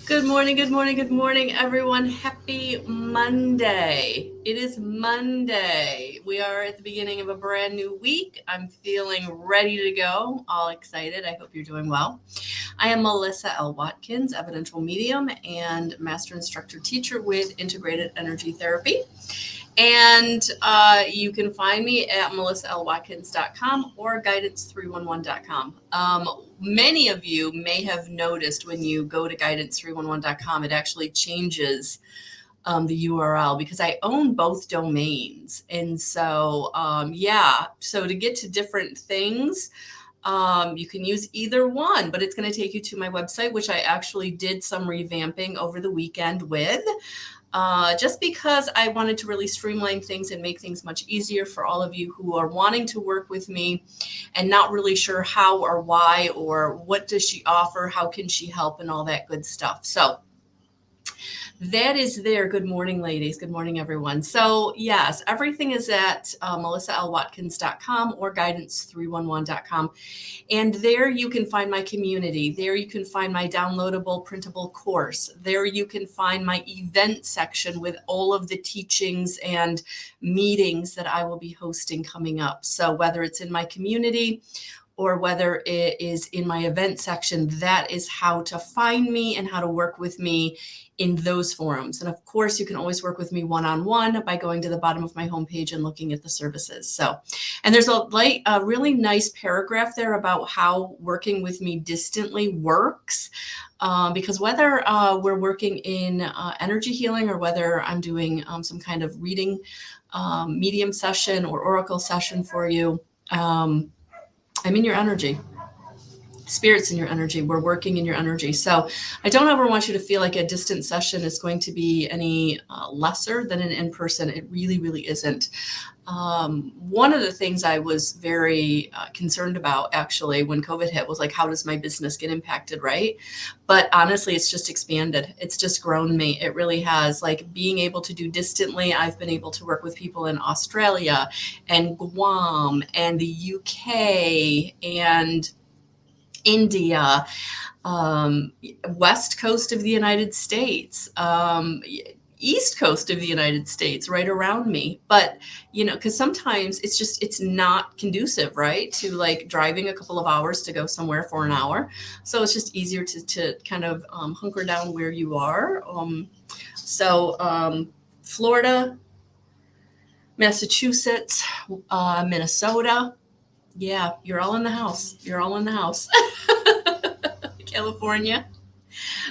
Good morning, good morning, good morning, everyone. Happy Monday. It is Monday. We are at the beginning of a brand new week. I'm feeling ready to go, all excited. I hope you're doing well. I am Melissa L. Watkins, evidential medium and master instructor teacher with integrated energy therapy. And you can find me at melissaalwatkins.com or guidance311.com. Many of you may have noticed when you go to guidance311.com, it actually changes the URL because I own both domains. And so, so to get to different things, you can use either one, but it's going to take you to my website, which I actually did some revamping over the weekend with. Just because I wanted to really streamline things and make things much easier for all of you who are wanting to work with me and not really sure how or why or what does she offer, how can she help, and all that good stuff. So that is there. Good morning, ladies. Good morning, everyone. So yes, everything is at melissaalwatkins.com or guidance311.com. And there you can find my community. There you can find my downloadable printable course. There you can find my event section with all of the teachings and meetings that I will be hosting coming up. So whether it's in my community or whether it is in my event section, that is how to find me and how to work with me in those forums. And of course, you can always work with me one-on-one by going to the bottom of my homepage and looking at the services. So, and there's a really nice paragraph there about how working with me distantly works. Because whether we're working in energy healing or whether I'm doing some kind of reading medium session or oracle session for you, I'm in your energy. Spirit's in your energy. We're working in your energy. So I don't ever want you to feel like a distant session is going to be any lesser than an in-person. It really, really isn't. One of the things I was very concerned about actually when COVID hit was like, how does my business get impacted, right? But honestly, it's just expanded. It's just grown me. It really has. Like being able to do distantly, I've been able to work with people in Australia and Guam and the UK and India, west coast of the United States, east coast of the United States, right around me. But, because sometimes it's not conducive, right, to like driving a couple of hours to go somewhere for an hour. So it's just easier to kind of hunker down where you are. Florida, Massachusetts, Minnesota. Yeah, you're all in the house. You're all in the house. California.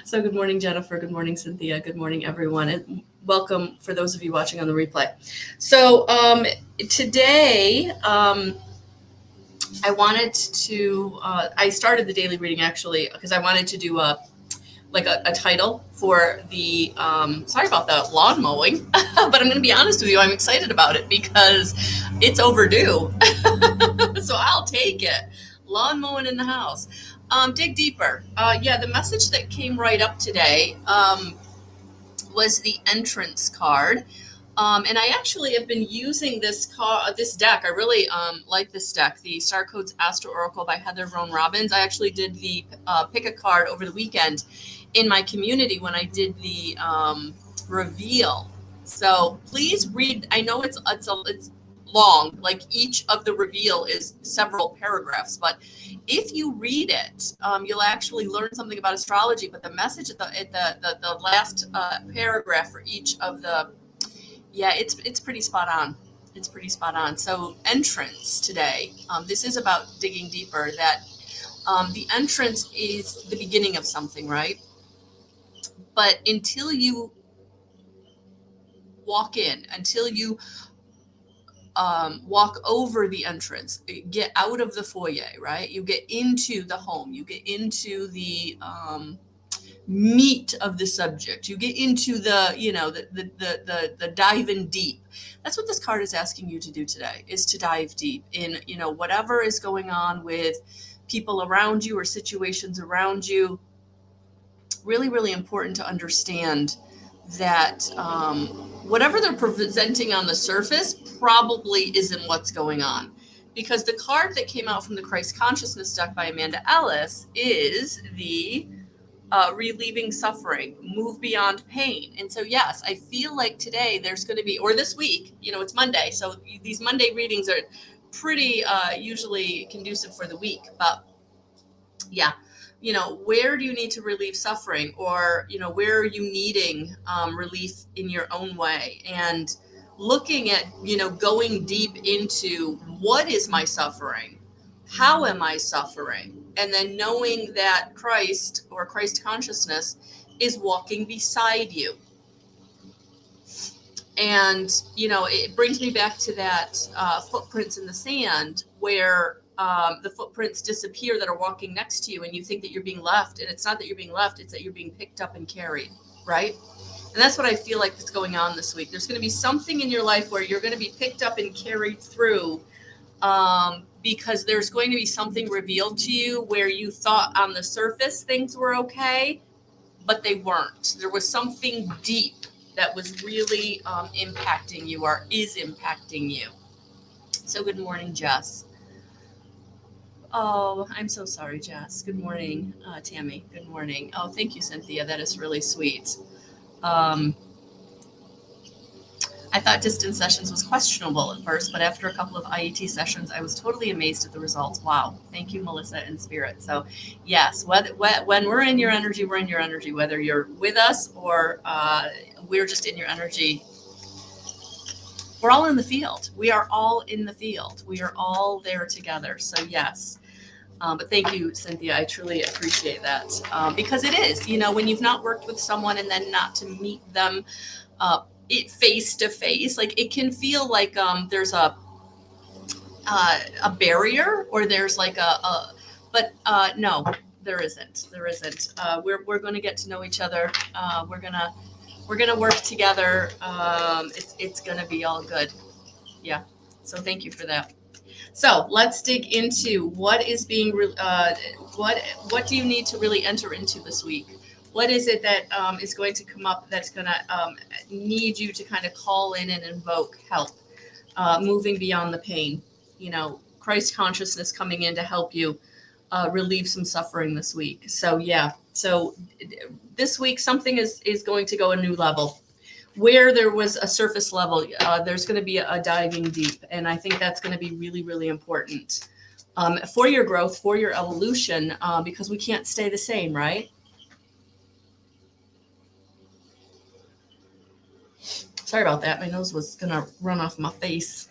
So good morning, Jennifer. Good morning, Cynthia. Good morning, everyone. And welcome for those of you watching on the replay. So today I wanted to, I started the daily reading actually because I wanted to do a title for the, sorry about the lawn mowing, but I'm going to be honest with you, I'm excited about it because it's overdue. So I'll take it. Lawn mowing in the house. Dig deeper. The message that came right up today was the entrance card. And I actually have been using this deck. I really like this deck, the Star Codes Astro Oracle by Heather Roan Robbins. I actually did the pick a card over the weekend in my community when I did the reveal. So please read. I know it's long, like each of the reveal is several paragraphs, but if you read it, you'll actually learn something about astrology. But the message at the last paragraph for each of the, it's pretty spot on. It's pretty spot on. So entrance today. This is about digging deeper. That the entrance is the beginning of something, right? But until you walk in, until you walk over the entrance, get out of the foyer, right? You get into the home, you get into the meat of the subject, you get into the dive in deep. That's what this card is asking you to do today, is to dive deep in, whatever is going on with people around you or situations around you. Really, really important to understand that whatever they're presenting on the surface probably isn't what's going on. Because the card that came out from the Christ Consciousness deck by Amanda Ellis is the relieving suffering, move beyond pain. And so, yes, I feel like today there's going to be, or this week, it's Monday. So these Monday readings are pretty usually conducive for the week. But yeah, where do you need to relieve suffering, or, where are you needing relief in your own way? And looking at, going deep into what is my suffering? How am I suffering? And then knowing that Christ, or Christ consciousness, is walking beside you. And, it brings me back to that footprints in the sand, where the footprints disappear that are walking next to you, and you think that you're being left. And it's not that you're being left, it's that you're being picked up and carried, right? And that's what I feel like is going on this week. There's going to be something in your life where you're going to be picked up and carried through, because there's going to be something revealed to you where you thought on the surface things were okay, but they weren't. There was something deep that was really impacting you, or is impacting you. So good morning, Jess. Oh, I'm so sorry, Jess. Good morning, Tammy. Good morning. Oh, thank you, Cynthia. That is really sweet. I thought distance sessions was questionable at first, but after a couple of IET sessions, I was totally amazed at the results. Wow. Thank you, Melissa and Spirit. So yes, when we're in your energy, we're in your energy, whether you're with us or we're just in your energy. We're all in the field. We are all in the field. We are all there together. So yes. But thank you, Cynthia. I truly appreciate that, because it is, when you've not worked with someone and then not to meet them face to face, like it can feel like there's a barrier, or there's like but no, there isn't. We're going to get to know each other. We're gonna work together. It's gonna be all good. Yeah. So thank you for that. So let's dig into what is being, what do you need to really enter into this week? What is it that is going to come up that's going to need you to kind of call in and invoke help, moving beyond the pain? Christ consciousness coming in to help you relieve some suffering this week. So yeah, so this week something is going to go a new level. Where there was a surface level, there's going to be a diving deep. And I think that's going to be really, really important for your growth, for your evolution, because we can't stay the same, right? Sorry about that. My nose was going to run off my face.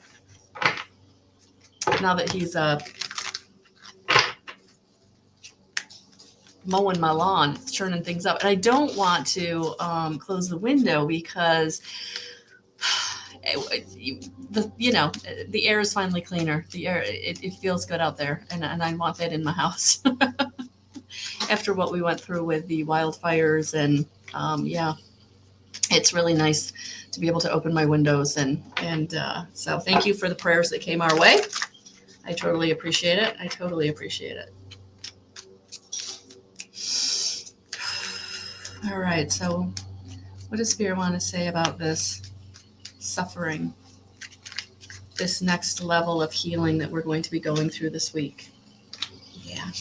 Now that he's mowing my lawn, it's turning things up. And I don't want to close the window because the air is finally cleaner. The air, it feels good out there, and I want that in my house. After what we went through with the wildfires, and yeah, it's really nice to be able to open my windows, and so thank you for the prayers that came our way. I totally appreciate it. All right, so what does Spirit want to say about this suffering, this next level of healing that we're going to be going through this week? Yeah,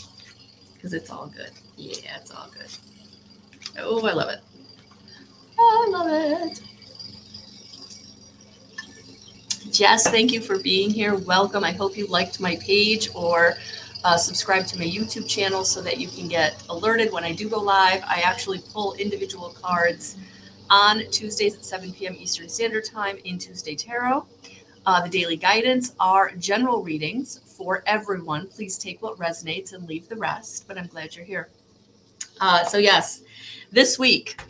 because it's all good. Yeah, it's all good. Oh, I love it. I love it. Jess, thank you for being here. Welcome. I hope you liked my page, or subscribe to my YouTube channel so that you can get alerted when I do go live. I actually pull individual cards on Tuesdays at 7 p.m. Eastern Standard Time in Tuesday Tarot. The daily guidance are general readings for everyone. Please take what resonates and leave the rest, but I'm glad you're here. So yes, this week,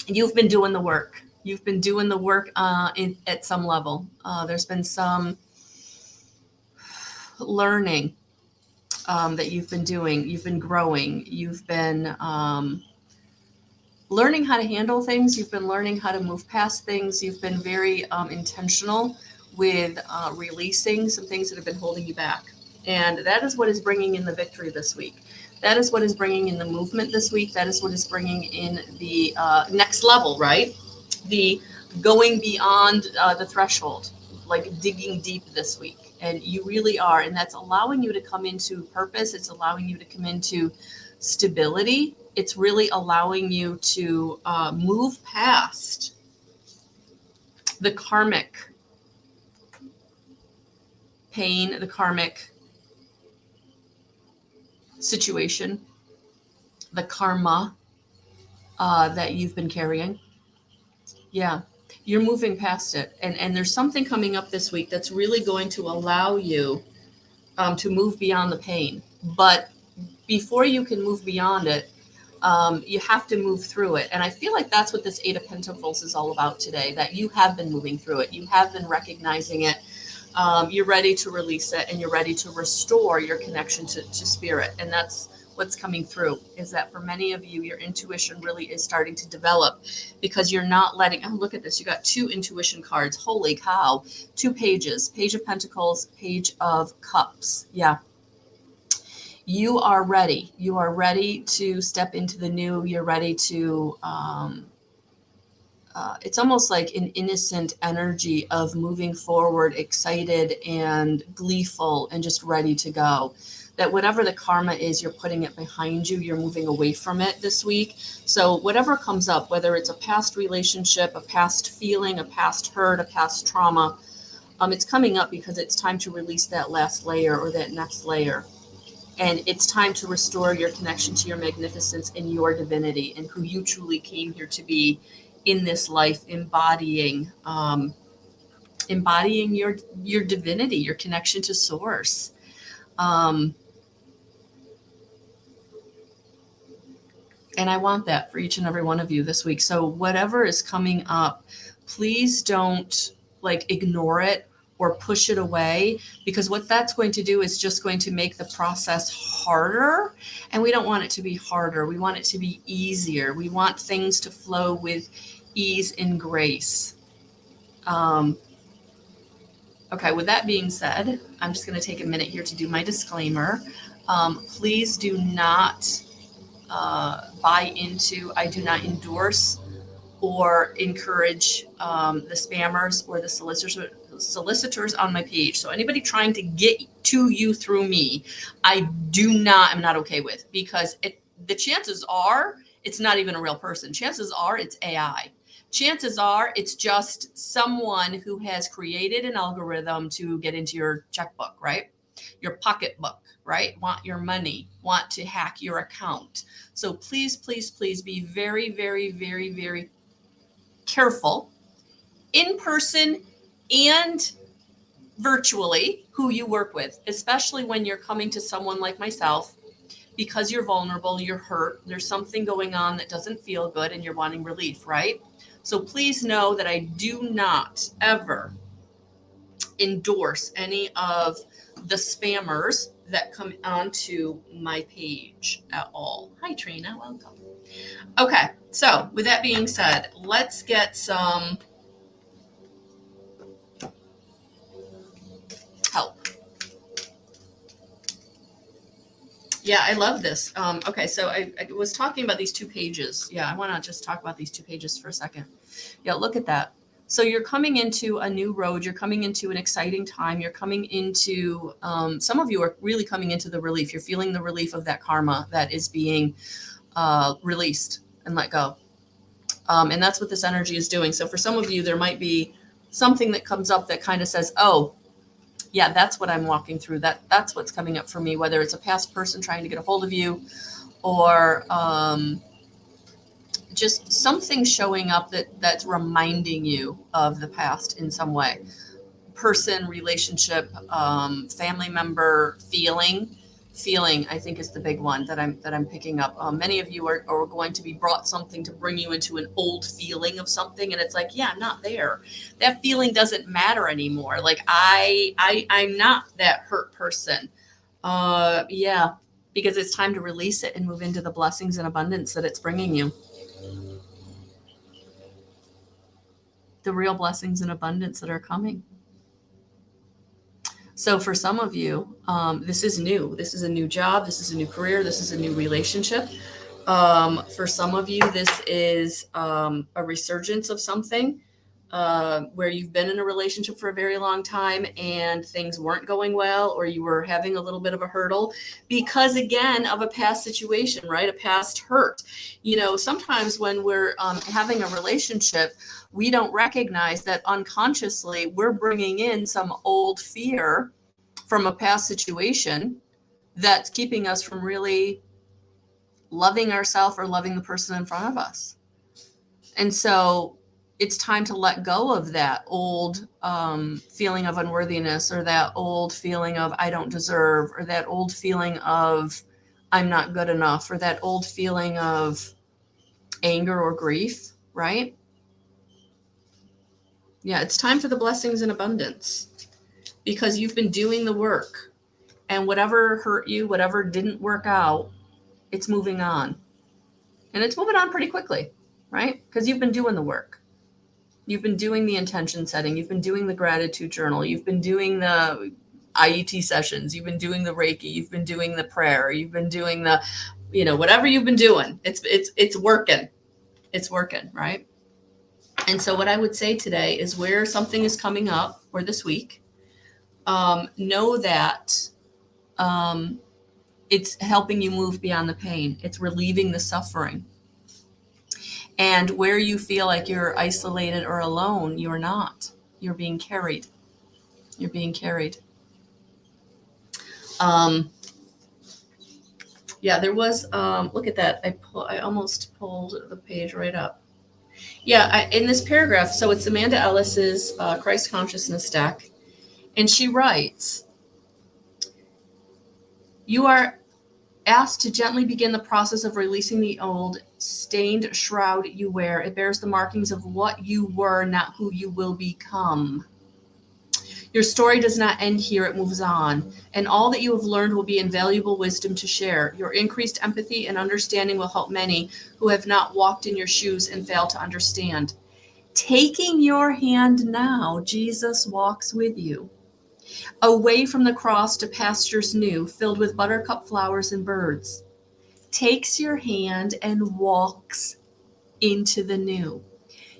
you've been doing the work. You've been doing the work at some level. There's been some learning that you've been doing. You've been growing. You've been learning how to handle things. You've been learning how to move past things. You've been very intentional with releasing some things that have been holding you back. And that is what is bringing in the victory this week. That is what is bringing in the movement this week. That is what is bringing in the next level, right? The going beyond the threshold, like digging deep this week. And you really are. And that's allowing you to come into purpose. It's allowing you to come into stability. It's really allowing you to move past the karmic pain, the karmic situation, the karma that you've been carrying. Yeah, you're moving past it. And there's something coming up this week that's really going to allow you to move beyond the pain. But before you can move beyond it, you have to move through it. And I feel like that's what this Eight of Pentacles is all about today, that you have been moving through it. You have been recognizing it. You're ready to release it, and you're ready to restore your connection to spirit. And that's what's coming through, is that for many of you, your intuition really is starting to develop, because you're not letting, oh, look at this. You got 2 intuition cards. Holy cow. 2 pages, Page of Pentacles, Page of Cups. Yeah. You are ready. You are ready to step into the new. You're ready to, it's almost like an innocent energy of moving forward, excited and gleeful and just ready to go. That whatever the karma is, you're putting it behind you. You're moving away from it this week. So whatever comes up, whether it's a past relationship, a past feeling, a past hurt, a past trauma, it's coming up because it's time to release that last layer or that next layer. And it's time to restore your connection to your magnificence and your divinity and who you truly came here to be in this life, embodying your divinity, your connection to source. And I want that for each and every one of you this week. So whatever is coming up, please don't ignore it or push it away, because what that's going to do is just going to make the process harder. And we don't want it to be harder. We want it to be easier. We want things to flow with ease and grace. Okay, with that being said, I'm just going to take a minute here to do my disclaimer. Please do not buy into, I do not endorse or encourage the spammers or the solicitors on my page. So anybody trying to get to you through me, I'm not okay with, because the chances are it's not even a real person. Chances are it's AI. Chances are it's just someone who has created an algorithm to get into your checkbook, right? Your pocketbook, right? Want your money, want to hack your account. So please, please, please be very, very, very, very careful in person and virtually who you work with, especially when you're coming to someone like myself, because you're vulnerable, you're hurt, there's something going on that doesn't feel good and you're wanting relief, right? So please know that I do not ever endorse any of the spammers that come onto my page at all. Hi, Trina, welcome. Okay, so with that being said, let's get some help. Yeah, I love this. Okay, so I was talking about these 2 pages. Yeah, I want to just talk about these 2 pages for a second. Yeah, look at that. So you're coming into a new road. You're coming into an exciting time. You're coming into, some of you are really coming into the relief. You're feeling the relief of that karma that is being released and let go. And that's what this energy is doing. So for some of you, there might be something that comes up that kind of says, oh, yeah, that's what I'm walking through. That's what's coming up for me, whether it's a past person trying to get a hold of you, or just something showing up that's reminding you of the past in some way. Person, relationship, family member, feeling, I think, is the big one that I'm picking up. Many of you are going to be brought something to bring you into an old feeling of something, and it's like, yeah, I'm not there. That feeling doesn't matter anymore. Like I'm not that hurt person. Yeah, because it's time to release it and move into the blessings and abundance that it's bringing you. The real blessings and abundance that are coming. So for some of you, this is new. This is a new job. This is a new career. This is a new relationship. For some of you, this is a resurgence of something. where you've been in a relationship for a very long time and things weren't going well, or you were having a little bit of a hurdle because, again, of a past situation, right? A past hurt. Sometimes when we're having a relationship, we don't recognize that unconsciously we're bringing in some old fear from a past situation that's keeping us from really loving ourselves or loving the person in front of us. And so it's time to let go of that old feeling of unworthiness, or that old feeling of I don't deserve, or that old feeling of I'm not good enough, or that old feeling of anger or grief, right? Yeah, it's time for the blessings in abundance, because you've been doing the work, and whatever hurt you, whatever didn't work out, it's moving on. And it's moving on pretty quickly, right? Because you've been doing the work. You've been doing the intention setting. You've been doing the gratitude journal. You've been doing the IET sessions. You've been doing the Reiki. You've been doing the prayer. You've been doing the, whatever you've been doing. It's working. It's working, right? And so what I would say today is, where something is coming up, or this week, know that it's helping you move beyond the pain. It's relieving the suffering. And where you feel like you're isolated or alone, you're not. You're being carried. You're being carried. Yeah, there was, look at that. I almost pulled the page right up. Yeah, in this paragraph, so it's Amanda Ellis's Christ Consciousness deck. And she writes, you are asked to gently begin the process of releasing the old stained shroud you wear. It bears the markings of what you were, not who you will become. Your story does not end here, it moves on. And all that you have learned will be invaluable wisdom to share. Your increased empathy and understanding will help many who have not walked in your shoes and fail to understand. Taking your hand now, Jesus walks with you. Away from the cross to pastures new, filled with buttercup flowers and birds. Takes your hand and walks into the new.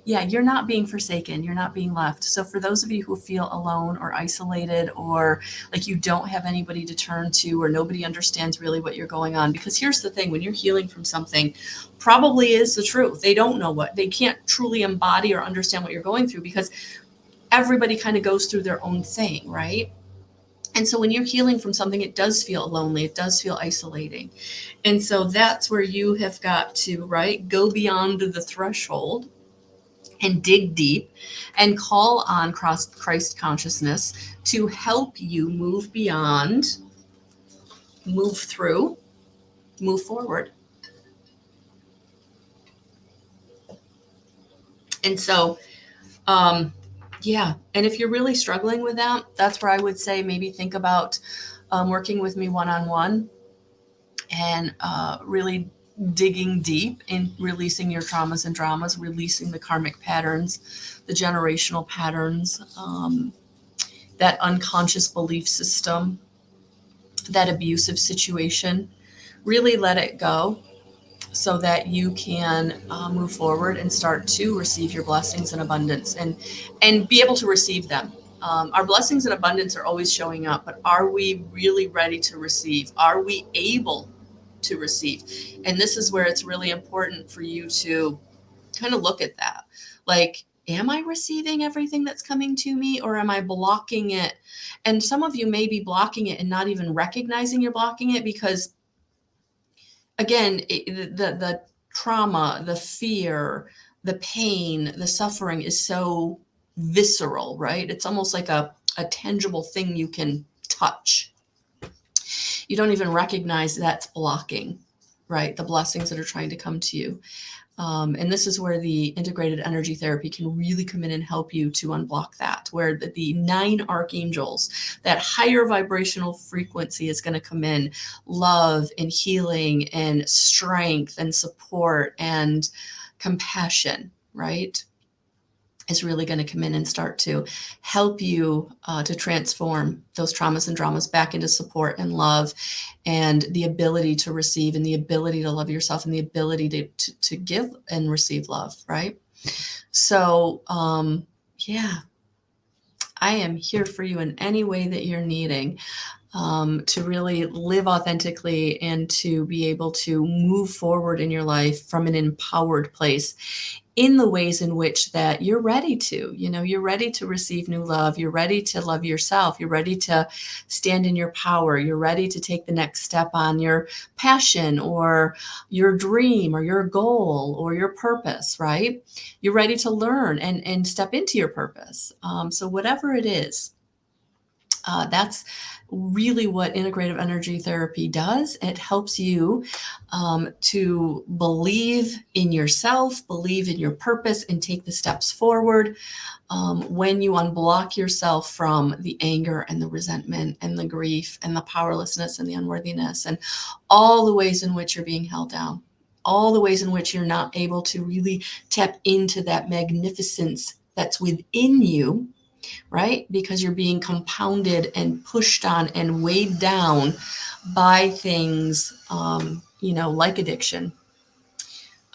Yeah, you're not being forsaken. You're not being left. So for those of you who feel alone or isolated, or like you don't have anybody to turn to, or nobody understands really what you're going on, because here's the thing, when you're healing from something, probably is the truth. They don't know they can't truly embody or understand what you're going through, because everybody kind of goes through their own thing, right? And so when you're healing from something, it does feel lonely. It does feel isolating. And so that's where you have got to, right, go beyond the threshold and dig deep and call on Christ consciousness to help you move beyond, move through, move forward. And so, yeah. And if you're really struggling with that, that's where I would say maybe think about working with me one-on-one, and really digging deep in releasing your traumas and dramas, releasing the karmic patterns, the generational patterns, that unconscious belief system, that abusive situation. Really let it go, so that you can move forward and start to receive your blessings in abundance, and be able to receive them. Our blessings in abundance are always showing up, but are we really ready to receive? Are we able to receive? And this is where it's really important for you to kind of look at that. Like, am I receiving everything that's coming to me, or am I blocking it? And some of you may be blocking it and not even recognizing you're blocking it, because again, the trauma, the fear, the pain, the suffering is so visceral, right? It's almost like a tangible thing you can touch. You don't even recognize that's blocking, right? The blessings that are trying to come to you. And this is where the integrated energy therapy can really come in and help you to unblock that, where the 9 archangels, that higher vibrational frequency is going to come in. Love and healing and strength and support and compassion, right, is really going to come in and start to help you to transform those traumas and dramas back into support and love, and the ability to receive, and the ability to love yourself, and the ability to give and receive love, right? So Yeah, I am here for you in any way that you're needing. To really live authentically and to be able to move forward in your life from an empowered place in the ways in which that you're ready to. You're ready to receive new love. You're ready to love yourself. You're ready to stand in your power. You're ready to take the next step on your passion or your dream or your goal or your purpose, right? You're ready to learn and step into your purpose. So whatever it is, that's really what integrative energy therapy does. It helps you to believe in yourself, believe in your purpose, and take the steps forward when you unblock yourself from the anger and the resentment and the grief and the powerlessness and the unworthiness and all the ways in which you're being held down, all the ways in which you're not able to really tap into that magnificence that's within you, right? Because you're being compounded and pushed on and weighed down by things, like addiction,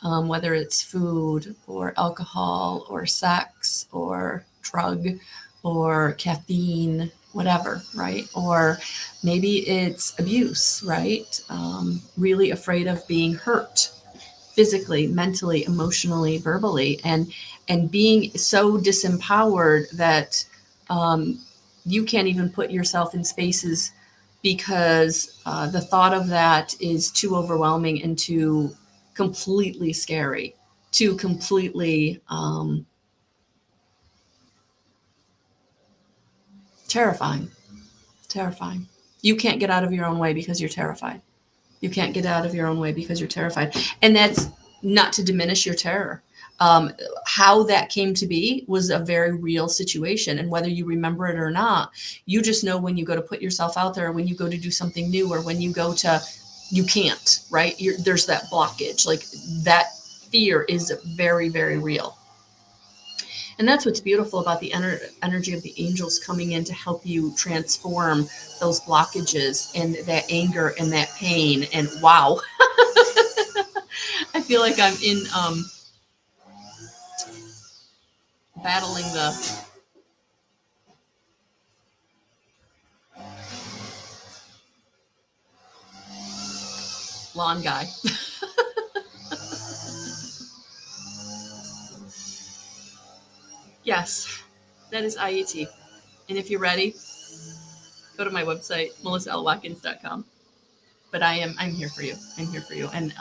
whether it's food or alcohol or sex or drug or caffeine, whatever, right? Or maybe it's abuse, right? Really afraid of being hurt physically, mentally, emotionally, verbally, and being so disempowered that you can't even put yourself in spaces because the thought of that is too overwhelming and too completely scary, too completely terrifying. Terrifying. You can't get out of your own way because you're terrified. You can't get out of your own way because you're terrified. And that's not to diminish your terror. Um, how that came to be was a very real situation. And whether you remember it or not, you just know when you go to put yourself out there, or when you go to do something new, or when you go to, you can't, right? There's that blockage. Like that fear is very, very real. And that's what's beautiful about the energy of the angels coming in to help you transform those blockages and that anger and that pain. And wow, I feel like I'm in battling the lawn guy. Yes, that is IET. And if you're ready, go to my website, melissaalwatkins.com. But I'm here for you. I'm here for you. And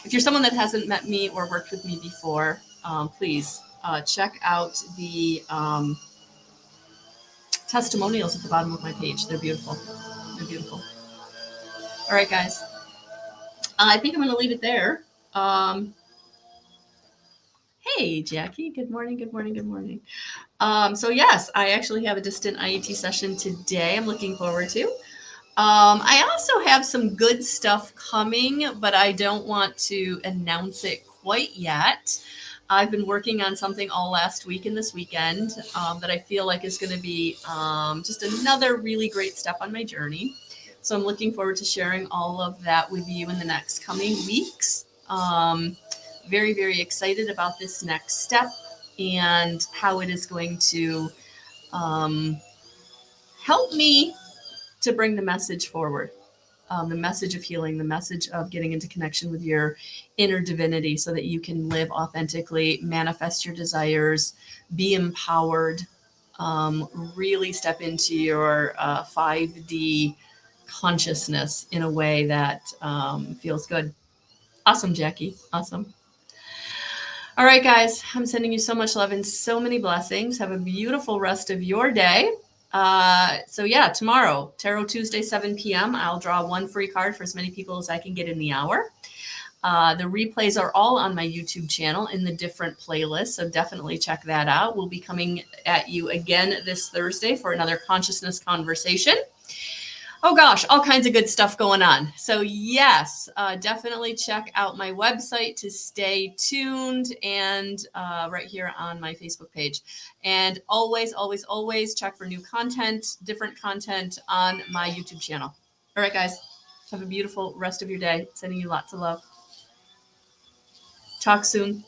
if you're someone that hasn't met me or worked with me before, please check out the testimonials at the bottom of my page. They're beautiful. They're beautiful. All right, guys. I think I'm going to leave it there. Hey, Jackie. Good morning. Good morning. Good morning. So yes, I actually have a distant IET session today. I'm looking forward to. I also have some good stuff coming, but I don't want to announce it quite yet. I've been working on something all last week and this weekend that I feel like is going to be just another really great step on my journey. So I'm looking forward to sharing all of that with you in the next coming weeks. Very, very excited about this next step and how it is going to help me to bring the message forward. The message of healing, the message of getting into connection with your inner divinity so that you can live authentically, manifest your desires, be empowered, really step into your 5D consciousness in a way that feels good. Awesome, Jackie. Awesome. All right, guys, I'm sending you so much love and so many blessings. Have a beautiful rest of your day. So yeah, tomorrow, Tarot Tuesday, 7 p.m. I'll draw one free card for as many people as I can get in the hour. The replays are all on my YouTube channel in the different playlists, so definitely check that out. We'll be coming at you again this Thursday for another consciousness conversation. Oh gosh, all kinds of good stuff going on. So yes, definitely check out my website to stay tuned and right here on my Facebook page. And always, always, always check for new content, different content on my YouTube channel. All right, guys, have a beautiful rest of your day. Sending you lots of love. Talk soon.